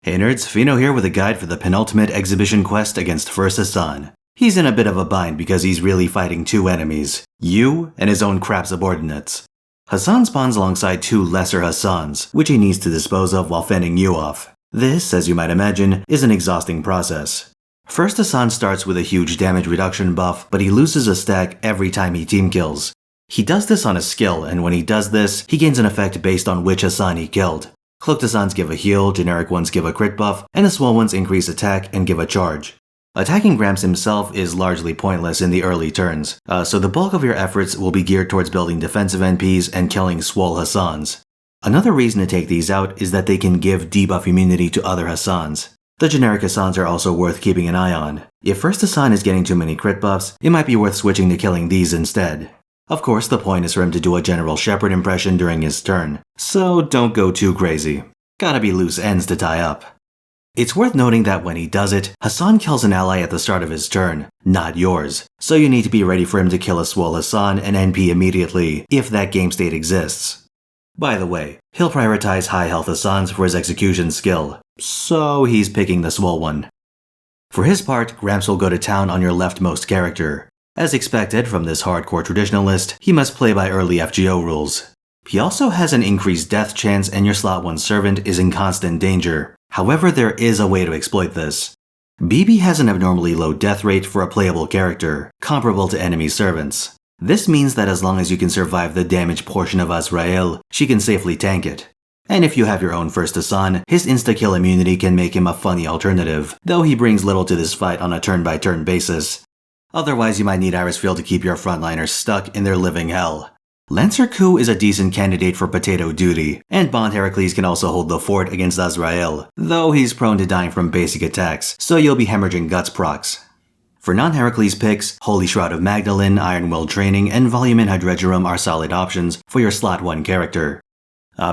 Hey nerds, Fino here with a guide for the penultimate exhibition quest against First Hassan. He's in a bit of a bind because he's really fighting two enemies, you and his own crap subordinates. Hassan spawns alongside two lesser Hassans, which he needs to dispose of while fending you off. This, as you might imagine, is an exhausting process. First Hassan starts with a huge damage reduction buff, but he loses a stack every time he team kills. He does this on a skill, and when he does this, he gains an effect based on which Hassan he killed. Cloaked Hassans give a heal, generic ones give a crit buff, and the small ones increase attack and give a charge. Attacking Gramps himself is largely pointless in the early turns, so the bulk of your efforts will be geared towards building defensive NPs and killing swole Hassans. Another reason to take these out is that they can give debuff immunity to other Hassans. The generic Hassans are also worth keeping an eye on. If First Hassan is getting too many crit buffs, it might be worth switching to killing these instead. Of course, the point is for him to do a General Shepherd impression during his turn, so don't go too crazy. Gotta be loose ends to tie up. It's worth noting that when he does it, Hassan kills an ally at the start of his turn, not yours, so you need to be ready for him to kill a swole Hassan and NP immediately, if that game state exists. By the way, he'll prioritize high health Hassans for his execution skill, so he's picking the swole one. For his part, Gramps will go to town on your leftmost character. As expected from this hardcore traditionalist, he must play by early FGO rules. He also has an increased death chance and your slot 1 servant is in constant danger. However, there is a way to exploit this. BB has an abnormally low death rate for a playable character, comparable to enemy servants. This means that as long as you can survive the damage portion of Azrael, she can safely tank it. And if you have your own First Hassan, his insta-kill immunity can make him a funny alternative, though he brings little to this fight on a turn-by-turn basis. Otherwise, you might need Irisfield to keep your frontliners stuck in their living hell. Lancer Ku is a decent candidate for potato duty, and Bond Heracles can also hold the fort against Azrael, though he's prone to dying from basic attacks, so you'll be hemorrhaging guts procs. For non-Heracles picks, Holy Shroud of Magdalene, Iron Will Training, and Volume in Hydregerum are solid options for your slot 1 character.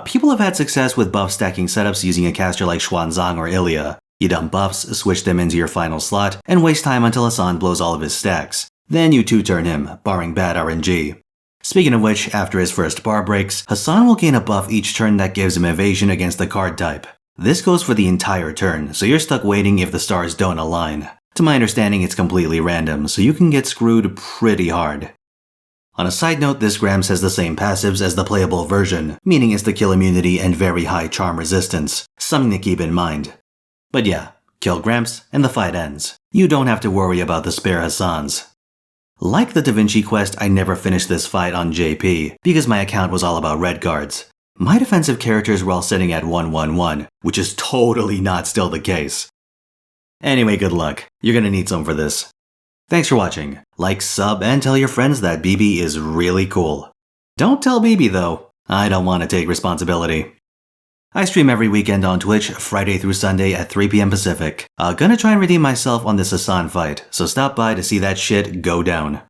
People have had success with buff stacking setups using a caster like Xuanzang or Ilya. You dump buffs, switch them into your final slot, and waste time until Hassan blows all of his stacks. Then you 2-turn him, barring bad RNG. Speaking of which, after his first bar breaks, Hassan will gain a buff each turn that gives him evasion against the card type. This goes for the entire turn, so you're stuck waiting if the stars don't align. To my understanding, it's completely random, so you can get screwed pretty hard. On a side note, this Gramps has the same passives as the playable version, meaning insta-kill immunity and very high charm resistance, something to keep in mind. But yeah, kill Gramps and the fight ends. You don't have to worry about the spare Hassans. Like the Da Vinci quest, I never finished this fight on JP, because my account was all about red cards. My defensive characters were all sitting at 1-1-1, which is totally not still the case. Anyway, good luck. You're gonna need some for this. Thanks for watching. Like, sub, and tell your friends that BB is really cool. Don't tell BB though. I don't want to take responsibility. I stream every weekend on Twitch, Friday through Sunday at 3 PM Pacific. Gonna try and redeem myself on this Hassan fight, so stop by to see that shit go down.